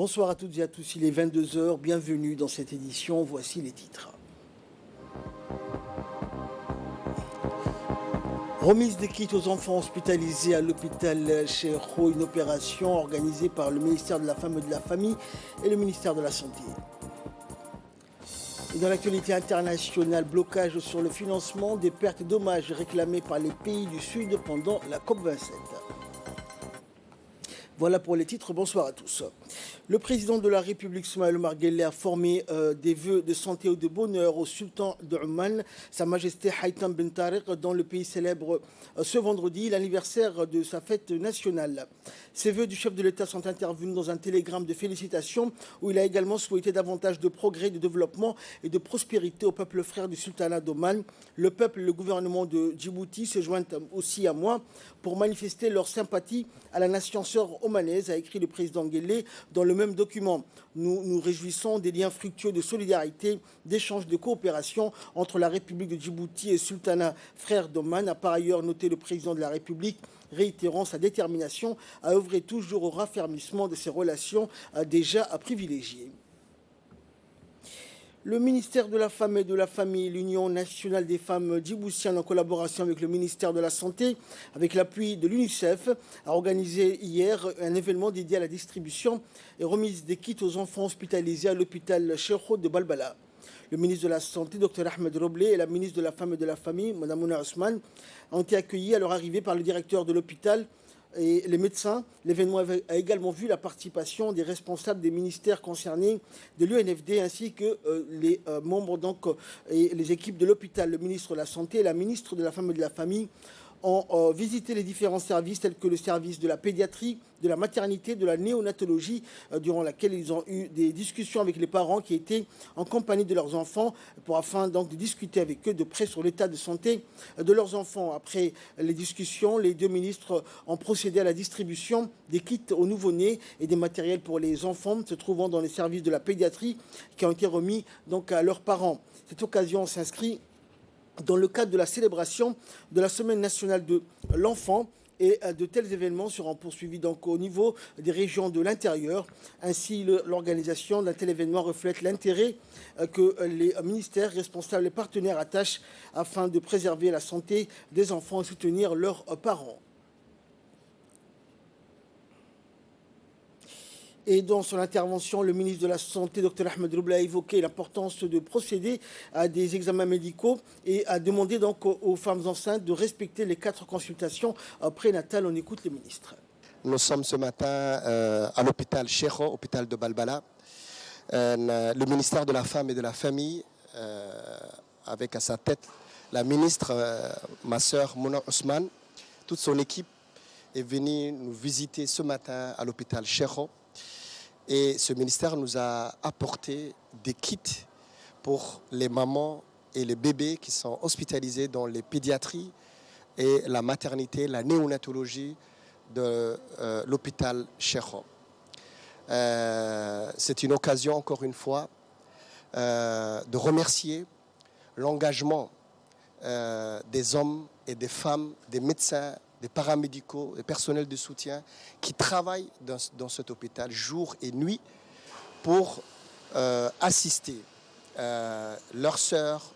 Bonsoir à toutes et à tous, il est 22 heures. Bienvenue dans cette édition, voici les titres. Remise des kits aux enfants hospitalisés à l'hôpital Cheikho, une opération organisée par le ministère de la Femme et de la Famille et le ministère de la Santé. Et dans l'actualité internationale, blocage sur le financement des pertes et dommages réclamés par les pays du Sud pendant la COP27. Voilà pour les titres, bonsoir à tous. Le président de la République, Soumaïla Omar Guelleh, a formé des vœux de santé et de bonheur au sultan de Oman, Sa Majesté Haitham Ben Tariq, dont le pays célèbre ce vendredi l'anniversaire de sa fête nationale. Ces vœux du chef de l'État sont intervenus dans un télégramme de félicitations où il a également souhaité davantage de progrès, de développement et de prospérité au peuple frère du sultanat d'Oman. Le peuple et le gouvernement de Djibouti se joignent aussi à moi pour manifester leur sympathie à la nation sœur omanaise, a écrit le président Guelleh dans le même document. Nous nous réjouissons des liens fructueux de solidarité, d'échange, de coopération entre la République de Djibouti et le sultanat frère d'Oman, a par ailleurs noté le président de la République, réitérant sa détermination à œuvrer toujours au raffermissement de ces relations déjà privilégiées. Le ministère de la Femme et de la Famille, l'Union nationale des femmes djiboutiennes, en collaboration avec le ministère de la Santé, avec l'appui de l'UNICEF, a organisé hier un événement dédié à la distribution et remise des kits aux enfants hospitalisés à l'hôpital Cheikho de Balbala. Le ministre de la Santé, Dr Ahmed Roblé, et la ministre de la Femme et de la Famille, Mme Mouna Ousmane, ont été accueillis à leur arrivée par le directeur de l'hôpital et les médecins. L'événement a également vu la participation des responsables des ministères concernés, de l'UNFD, ainsi que les membres et les équipes de l'hôpital. Le ministre de la Santé et la ministre de la Femme et de la Famille ont visité les différents services tels que le service de la pédiatrie, de la maternité, de la néonatologie, durant laquelle ils ont eu des discussions avec les parents qui étaient en compagnie de leurs enfants afin de discuter avec eux de près sur l'état de santé de leurs enfants. Après les discussions, les deux ministres ont procédé à la distribution des kits aux nouveau-nés et des matériels pour les enfants se trouvant dans les services de la pédiatrie qui ont été remis à leurs parents. Cette occasion s'inscrit dans le cadre de la célébration de la Semaine nationale de l'enfant, et de tels événements seront poursuivis au niveau des régions de l'intérieur. Ainsi, l'organisation d'un tel événement reflète l'intérêt que les ministères responsables et partenaires attachent afin de préserver la santé des enfants et soutenir leurs parents. Et dans son intervention, le ministre de la Santé, Dr Ahmed Roblé, a évoqué l'importance de procéder à des examens médicaux et a demandé aux femmes enceintes de respecter les 4 consultations prénatales. On écoute le ministre. Nous sommes ce matin à l'hôpital Cheikho, hôpital de Balbala. Le ministère de la Femme et de la Famille, avec à sa tête la ministre, ma sœur Mouna Ousmane, toute son équipe est venue nous visiter ce matin à l'hôpital Cheikho. Et ce ministère nous a apporté des kits pour les mamans et les bébés qui sont hospitalisés dans les pédiatries et la maternité, la néonatologie de l'hôpital Cheikho. C'est une occasion, encore une fois, de remercier l'engagement des hommes et des femmes, des médecins, des paramédicaux, des personnels de soutien qui travaillent dans cet hôpital jour et nuit pour assister leurs sœurs,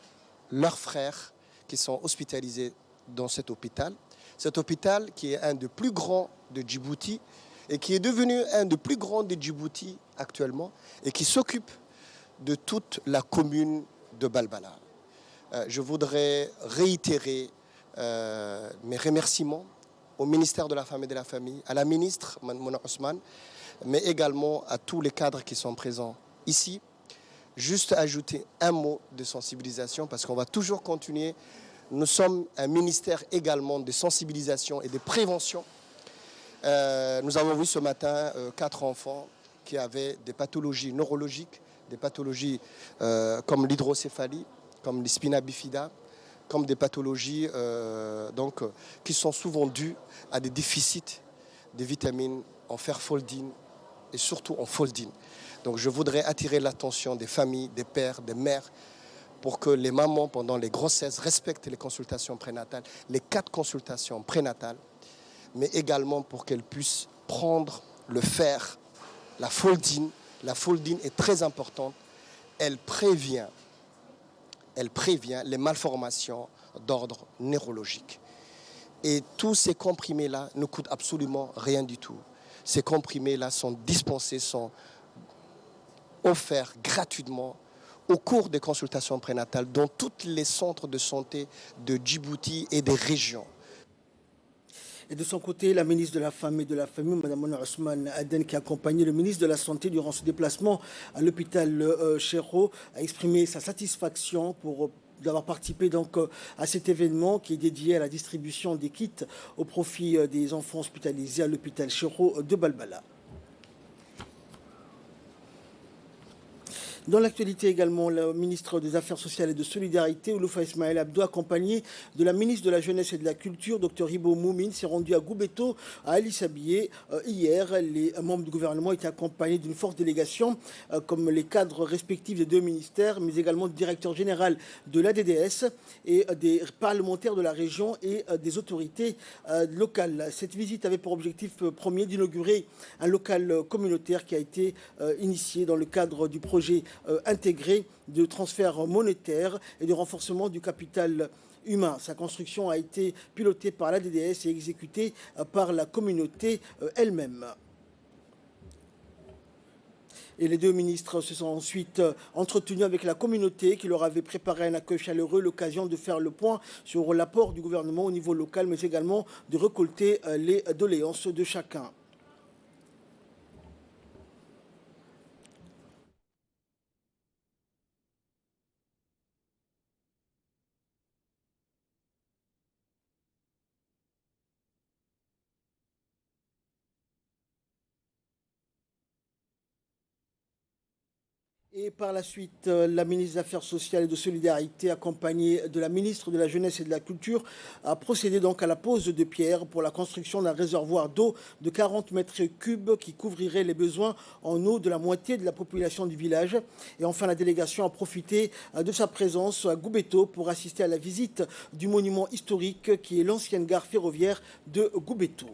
leurs frères qui sont hospitalisés dans cet hôpital. Cet hôpital qui est un des plus grands de Djibouti et qui est devenu un des plus grands de Djibouti actuellement et qui s'occupe de toute la commune de Balbala. Je voudrais réitérer mes remerciements au ministère de la Femme et de la Famille, à la ministre Mouna Ousmane, mais également à tous les cadres qui sont présents ici. Juste ajouter un mot de sensibilisation parce qu'on va toujours continuer. Nous sommes un ministère également de sensibilisation et de prévention. Nous avons vu ce matin 4 enfants qui avaient des pathologies neurologiques, des pathologies comme l'hydrocéphalie, comme les spina bifida, comme des pathologies qui sont souvent dues à des déficits de vitamines en fer foldine et surtout en foldine. Donc je voudrais attirer l'attention des familles, des pères, des mères, pour que les mamans, pendant les grossesses, respectent les consultations prénatales, les 4 consultations prénatales, mais également pour qu'elles puissent prendre le fer La foldine est très importante. Elle prévient les malformations d'ordre neurologique. Et tous ces comprimés-là ne coûtent absolument rien du tout. Ces comprimés-là sont dispensés, sont offerts gratuitement au cours des consultations prénatales dans tous les centres de santé de Djibouti et des régions. Et de son côté, la ministre de la Femme et de la Famille, Mme Mona Ousmane Aden, qui a accompagné le ministre de la Santé durant ce déplacement à l'hôpital Chéro, a exprimé sa satisfaction d'avoir participé donc à cet événement qui est dédié à la distribution des kits au profit des enfants hospitalisés à l'hôpital Chéro de Balbala. Dans l'actualité également, le ministre des Affaires sociales et de Solidarité, Ouloufa Ismaël Abdo, accompagné de la ministre de la Jeunesse et de la Culture, Dr Hibo Moumine, s'est rendu à Goubeto, à Ali Sabié. Hier, les membres du gouvernement étaient accompagnés d'une forte délégation, comme les cadres respectifs des deux ministères, mais également du directeur général de l'ADDS et des parlementaires de la région et des autorités locales. Cette visite avait pour objectif premier d'inaugurer un local communautaire qui a été initié dans le cadre du projet intégré de transfert monétaire et de renforcement du capital humain. Sa construction a été pilotée par l'ADDS et exécutée par la communauté elle-même. Et les deux ministres se sont ensuite entretenus avec la communauté qui leur avait préparé un accueil chaleureux, l'occasion de faire le point sur l'apport du gouvernement au niveau local, mais également de récolter les doléances de chacun. Et par la suite, la ministre des Affaires sociales et de Solidarité, accompagnée de la ministre de la Jeunesse et de la Culture, a procédé donc à la pose de pierres pour la construction d'un réservoir d'eau de 40 mètres cubes qui couvrirait les besoins en eau de la moitié de la population du village. Et enfin, la délégation a profité de sa présence à Goubeto pour assister à la visite du monument historique qui est l'ancienne gare ferroviaire de Goubeto.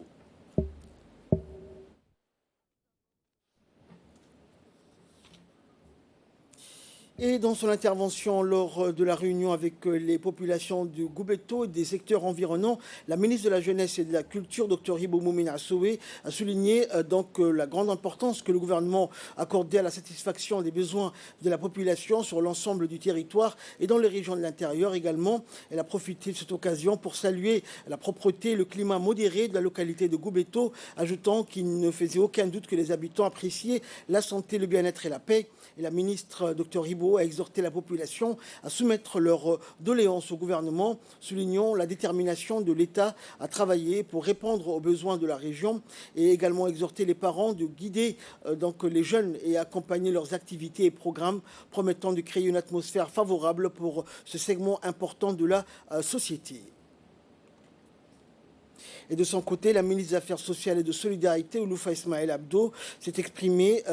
Et dans son intervention lors de la réunion avec les populations du Goubeto et des secteurs environnants, la ministre de la Jeunesse et de la Culture, Dr Hibo Moumine Assoué, a souligné la grande importance que le gouvernement accordait à la satisfaction des besoins de la population sur l'ensemble du territoire et dans les régions de l'intérieur également. Elle a profité de cette occasion pour saluer la propreté et le climat modéré de la localité de Goubeto, ajoutant qu'il ne faisait aucun doute que les habitants appréciaient la santé, le bien-être et la paix. Et la ministre Dr Hibo a exhorté la population à soumettre leurs doléances au gouvernement, soulignant la détermination de l'État à travailler pour répondre aux besoins de la région et également exhorté les parents de guider les jeunes et accompagner leurs activités et programmes, promettant de créer une atmosphère favorable pour ce segment important de la société. Et de son côté, la ministre des Affaires sociales et de Solidarité, Ouloufa Ismaël Abdo, s'est exprimée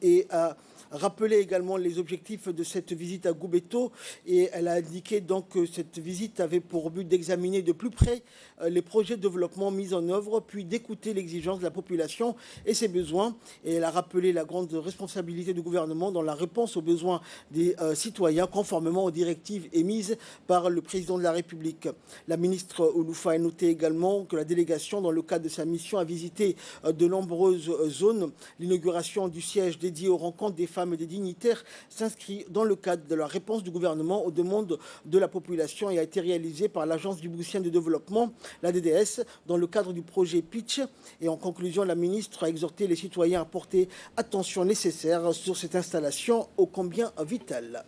et a rappelé également les objectifs de cette visite à Goubeto et elle a indiqué donc que cette visite avait pour but d'examiner de plus près les projets de développement mis en œuvre, puis d'écouter l'exigence de la population et ses besoins. Et elle a rappelé la grande responsabilité du gouvernement dans la réponse aux besoins des citoyens, conformément aux directives émises par le président de la République. La ministre Ouloufa a noté également que la délégation, dans le cadre de sa mission, a visité de nombreuses zones. L'inauguration du siège dédié aux rencontres des femmes et des dignitaires s'inscrit dans le cadre de la réponse du gouvernement aux demandes de la population et a été réalisée par l'Agence djiboutienne de développement, la DDS, dans le cadre du projet Pitch. Et en conclusion, la ministre a exhorté les citoyens à porter attention nécessaire sur cette installation ô combien vitale.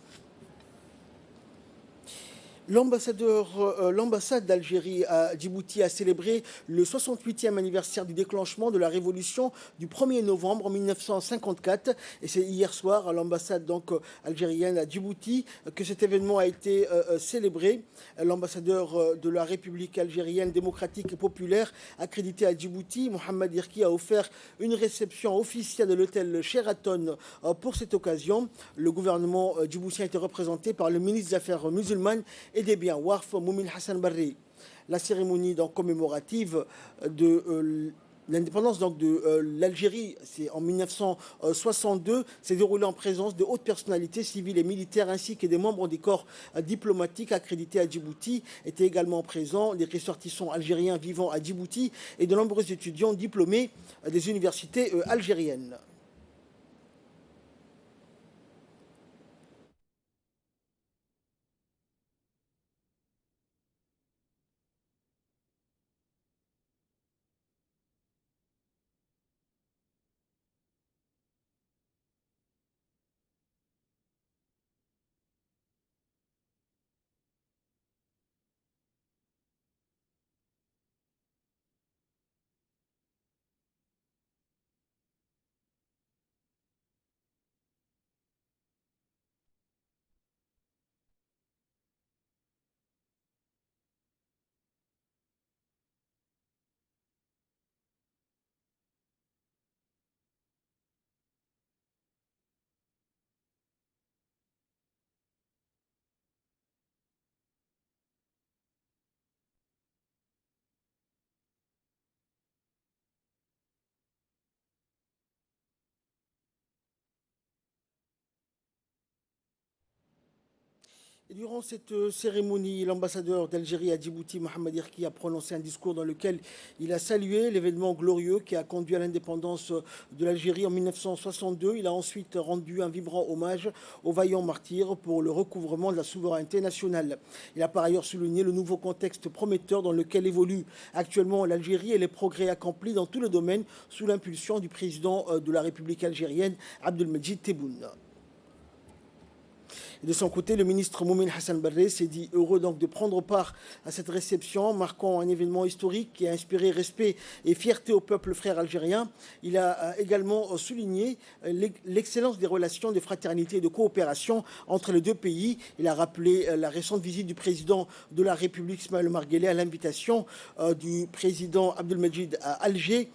L'ambassade d'Algérie à Djibouti a célébré le 68e anniversaire du déclenchement de la révolution du 1er novembre 1954. Et c'est hier soir à l'ambassade algérienne à Djibouti que cet événement a été célébré. L'ambassadeur de la République algérienne démocratique et populaire accrédité à Djibouti, Mohamed Irki, a offert une réception officielle de l'hôtel Sheraton pour cette occasion. Le gouvernement djiboutien était représenté par le ministre des Affaires musulmanes et des biens Warf Moumine Hassan Barri. La cérémonie commémorative de L'indépendance donc de l'Algérie, c'est en 1962, s'est déroulée en présence de hautes personnalités civiles et militaires ainsi que des membres des corps diplomatiques accrédités à Djibouti. Étaient également présents des ressortissants algériens vivant à Djibouti et de nombreux étudiants diplômés des universités algériennes. Et durant cette cérémonie, l'ambassadeur d'Algérie à Djibouti, Mohamed Irki, a prononcé un discours dans lequel il a salué l'événement glorieux qui a conduit à l'indépendance de l'Algérie en 1962. Il a ensuite rendu un vibrant hommage aux vaillants martyrs pour le recouvrement de la souveraineté nationale. Il a par ailleurs souligné le nouveau contexte prometteur dans lequel évolue actuellement l'Algérie et les progrès accomplis dans tous les domaines sous l'impulsion du président de la République algérienne, Abdelmejid Tebboune. De son côté, le ministre Moumine Hassan Barre s'est dit heureux donc de prendre part à cette réception, marquant un événement historique qui a inspiré respect et fierté au peuple frère algérien. Il a également souligné l'excellence des relations de fraternité et de coopération entre les deux pays. Il a rappelé la récente visite du président de la République Ismaël Omar Guelleh à l'invitation du président Abdelmejid à Alger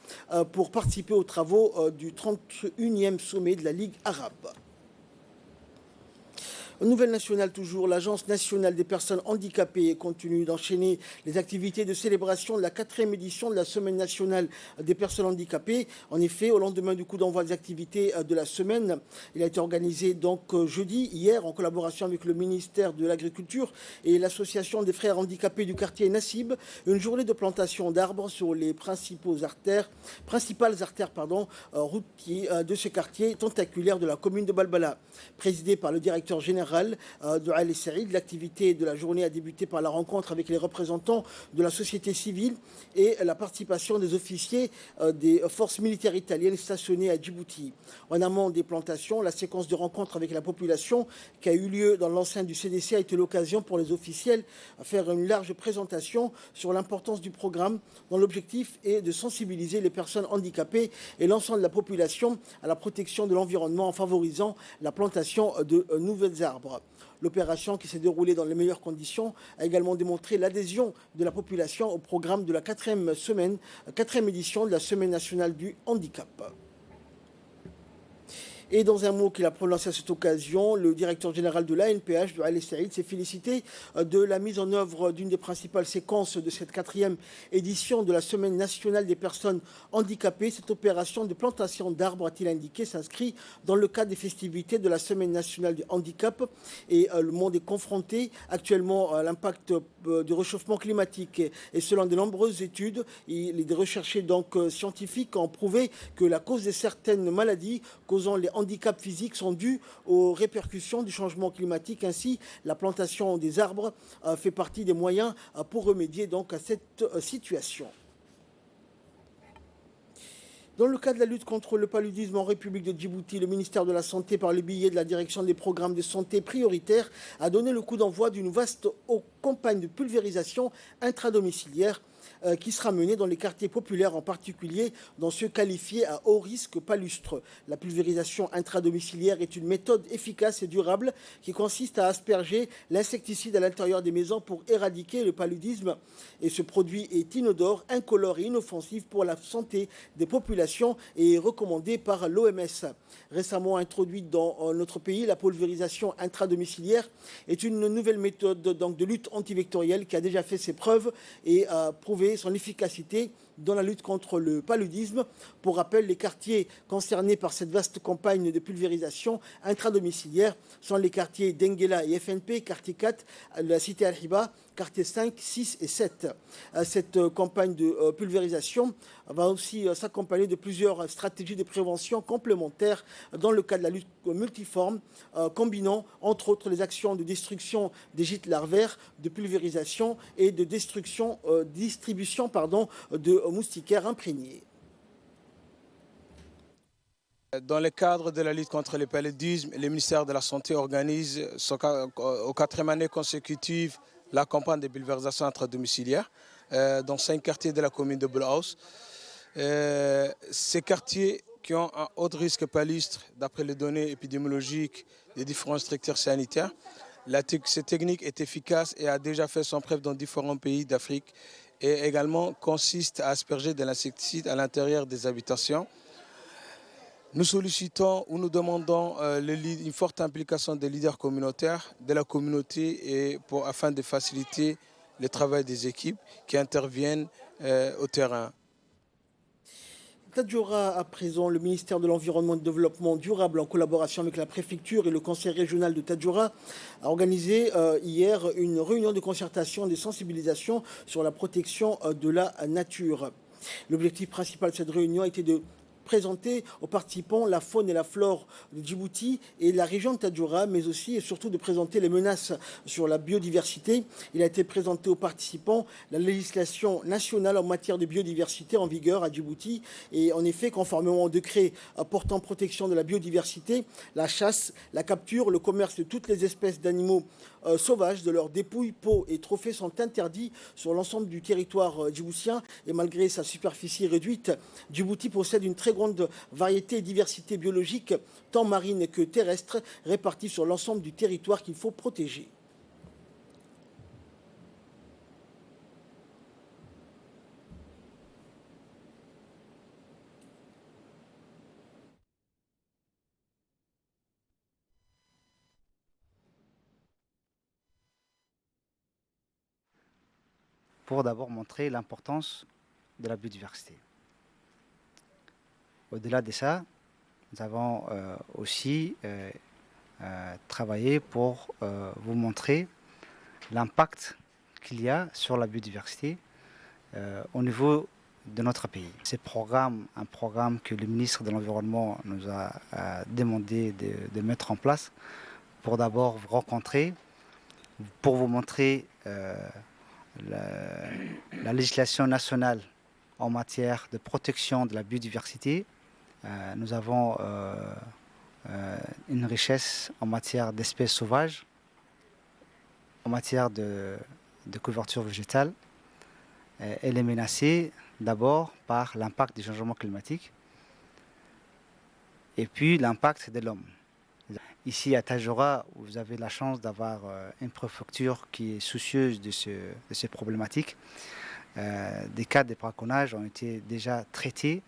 pour participer aux travaux du 31e sommet de la Ligue arabe. Nouvelle nationale toujours, l'Agence nationale des personnes handicapées continue d'enchaîner les activités de célébration de la 4e édition de la Semaine nationale des personnes handicapées. En effet, au lendemain du coup d'envoi des activités de la semaine, il a été organisé donc jeudi, hier, en collaboration avec le ministère de l'Agriculture et l'Association des frères handicapés du quartier Nassib, une journée de plantation d'arbres sur les principales artères routières de ce quartier tentaculaire de la commune de Balbala. Présidé par le directeur général de Ali Saïd. L'activité de la journée a débuté par la rencontre avec les représentants de la société civile et la participation des officiers des forces militaires italiennes stationnées à Djibouti. En amont des plantations, la séquence de rencontres avec la population qui a eu lieu dans l'enceinte du CDC a été l'occasion pour les officiels de faire une large présentation sur l'importance du programme dont l'objectif est de sensibiliser les personnes handicapées et l'ensemble de la population à la protection de l'environnement en favorisant la plantation de nouvelles arbres. L'opération, qui s'est déroulée dans les meilleures conditions, a également démontré l'adhésion de la population au programme de la 4e édition de la Semaine nationale du handicap. Et dans un mot qu'il a prononcé à cette occasion, le directeur général de l'ANPH, de Ali Saïd, s'est félicité de la mise en œuvre d'une des principales séquences de cette 4e édition de la Semaine nationale des personnes handicapées. Cette opération de plantation d'arbres, a-t-il indiqué, s'inscrit dans le cadre des festivités de la Semaine nationale du handicap. Et le monde est confronté actuellement à l'impact du réchauffement climatique. Et selon de nombreuses études, des recherchés donc scientifiques ont prouvé que la cause de certaines maladies causant les handicaps physiques sont dus aux répercussions du changement climatique. Ainsi, la plantation des arbres fait partie des moyens pour remédier donc à cette situation. Dans le cadre de la lutte contre le paludisme en République de Djibouti, le ministère de la Santé, par le biais de la direction des programmes de santé prioritaires, a donné le coup d'envoi d'une vaste campagne de pulvérisation intradomiciliaire qui sera menée dans les quartiers populaires, en particulier dans ceux qualifiés à haut risque palustre. La pulvérisation intradomiciliaire est une méthode efficace et durable qui consiste à asperger l'insecticide à l'intérieur des maisons pour éradiquer le paludisme. Et ce produit est inodore, incolore et inoffensif pour la santé des populations et est recommandé par l'OMS. Récemment introduite dans notre pays, la pulvérisation intradomiciliaire est une nouvelle méthode donc, de lutte antivectorielle qui a déjà fait ses preuves et a prouvé son efficacité dans la lutte contre le paludisme. Pour rappel, les quartiers concernés par cette vaste campagne de pulvérisation intradomiciliaire sont les quartiers d'Enguela et FNP, quartier 4, la cité Al-Hiba, quartier 5, 6 et 7. Cette campagne de pulvérisation va aussi s'accompagner de plusieurs stratégies de prévention complémentaires dans le cadre de la lutte multiforme, combinant entre autres les actions de destruction des gîtes larvaires, de pulvérisation et de distribution de moustiquaires imprégnés. Dans le cadre de la lutte contre le paludisme, le ministère de la Santé organise aux 4e année consécutive la campagne de pulvérisation intradomiciliaire dans 5 quartiers de la commune de Boulhaus. Ces quartiers qui ont un haut risque palustre, d'après les données épidémiologiques des différents structures sanitaires, cette technique est efficace et a déjà fait son preuve dans différents pays d'Afrique et également consiste à asperger de l'insecticide à l'intérieur des habitations. Nous sollicitons ou nous demandons une forte implication des leaders communautaires, de la communauté afin de faciliter le travail des équipes qui interviennent au terrain. Tadjoura, à présent, le ministère de l'Environnement et du Développement durable, en collaboration avec la préfecture et le conseil régional de Tadjoura, a organisé hier une réunion de concertation et de sensibilisation sur la protection de la nature. L'objectif principal de cette réunion était de présenter aux participants la faune et la flore de Djibouti et de la région de Tadjoura, mais aussi et surtout de présenter les menaces sur la biodiversité. Il a été présenté aux participants la législation nationale en matière de biodiversité en vigueur à Djibouti. Et en effet, conformément au décret portant protection de la biodiversité, la chasse, la capture, le commerce de toutes les espèces d'animaux sauvages, de leurs dépouilles, peaux et trophées sont interdits sur l'ensemble du territoire djiboutien. Et malgré sa superficie réduite, Djibouti possède une très grande variété et diversité biologique, tant marine que terrestre, répartie sur l'ensemble du territoire qu'il faut protéger. Pour d'abord montrer l'importance de la biodiversité. Au-delà de ça, nous avons aussi travaillé pour vous montrer l'impact qu'il y a sur la biodiversité au niveau de notre pays. C'est un programme que le ministre de l'Environnement nous a demandé de mettre en place pour d'abord vous rencontrer, pour vous montrer la législation nationale en matière de protection de la biodiversité. Nous avons une richesse en matière d'espèces sauvages, en matière de couverture végétale. Elle est menacée d'abord par l'impact du changement climatique et puis l'impact de l'homme. Ici à Tadjoura, vous avez la chance d'avoir une préfecture qui est soucieuse de ces problématiques. Des cas de braconnage ont été déjà traités.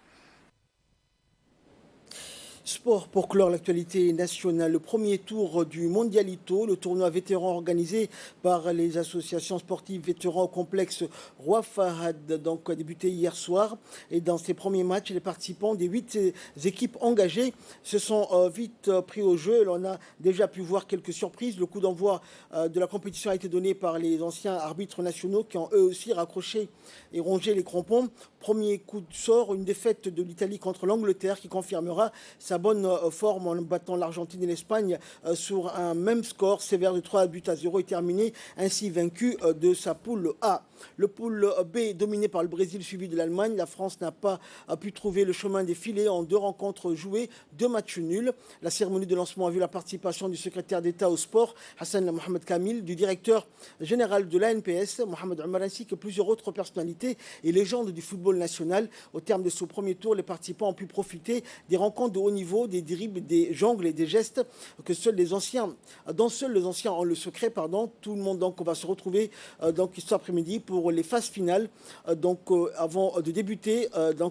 Sport pour clore l'actualité nationale. Le premier tour du Mondialito, le tournoi vétéran organisé par les associations sportives vétérans au complexe Roi Fahad, donc a débuté hier soir. Et dans ces premiers matchs, les participants des 8 équipes engagées se sont vite pris au jeu. On a déjà pu voir quelques surprises. Le coup d'envoi de la compétition a été donné par les anciens arbitres nationaux qui ont eux aussi raccroché et rongé les crampons. Premier coup de sort, une défaite de l'Italie contre l'Angleterre qui confirmera sa bonne forme en battant l'Argentine et l'Espagne sur un même score sévère de 3-0 et terminé ainsi vaincu de sa poule A. Le poule B dominé par le Brésil suivi de l'Allemagne. La France n'a pas pu trouver le chemin des filets en 2 rencontres jouées, 2 matchs nuls. La cérémonie de lancement a vu la participation du secrétaire d'État au sport, Hassan Mohamed Kamil, du directeur général de l'ANPS, Mohamed Omar, ainsi que plusieurs autres personnalités et légendes du football national. Au terme de ce premier tour, les participants ont pu profiter des rencontres de haut niveau, des dribbles, des jongles et des gestes que seuls les anciens ont le secret. Tout le monde donc va se retrouver cet après-midi pour les phases finales, avant de débuter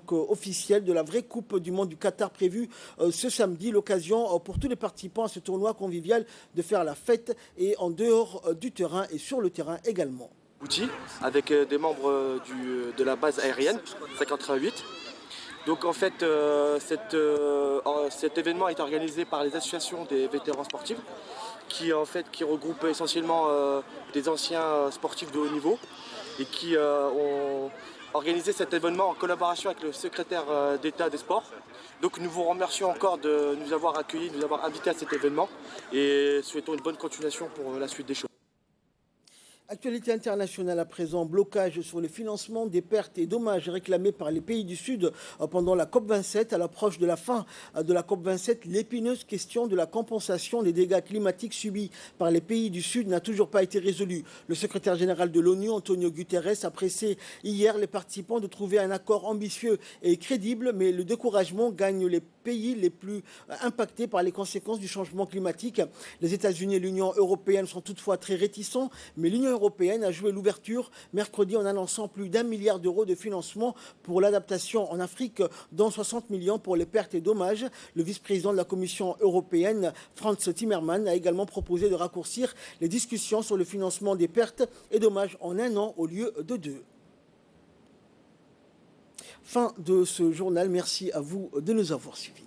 officiel de la vraie Coupe du Monde du Qatar prévue ce samedi. L'occasion pour tous les participants à ce tournoi convivial de faire la fête et en dehors du terrain et sur le terrain également. Djibouti avec des membres de la base aérienne 538. Donc en fait cet événement est organisé par les associations des vétérans sportifs qui regroupent essentiellement des anciens sportifs de haut niveau et qui ont organisé cet événement en collaboration avec le secrétaire d'État des Sports. Donc nous vous remercions encore de nous avoir accueillis, de nous avoir invités à cet événement et souhaitons une bonne continuation pour la suite des choses. Actualité internationale à présent, blocage sur le financement des pertes et dommages réclamés par les pays du Sud pendant la COP27. À l'approche de la fin de la COP27, l'épineuse question de la compensation des dégâts climatiques subis par les pays du Sud n'a toujours pas été résolue. Le secrétaire général de l'ONU, Antonio Guterres, a pressé hier les participants de trouver un accord ambitieux et crédible, mais le découragement gagne les pays les plus impactés par les conséquences du changement climatique. Les États-Unis et l'Union européenne sont toutefois très réticents, mais l'Union européenne a joué l'ouverture mercredi en annonçant plus d'1 milliard d'euros de financement pour l'adaptation en Afrique, dont 60 millions pour les pertes et dommages. Le vice-président de la Commission européenne, Frans Timmermans, a également proposé de raccourcir les discussions sur le financement des pertes et dommages en 1 an au lieu de 2. Fin de ce journal. Merci à vous de nous avoir suivis.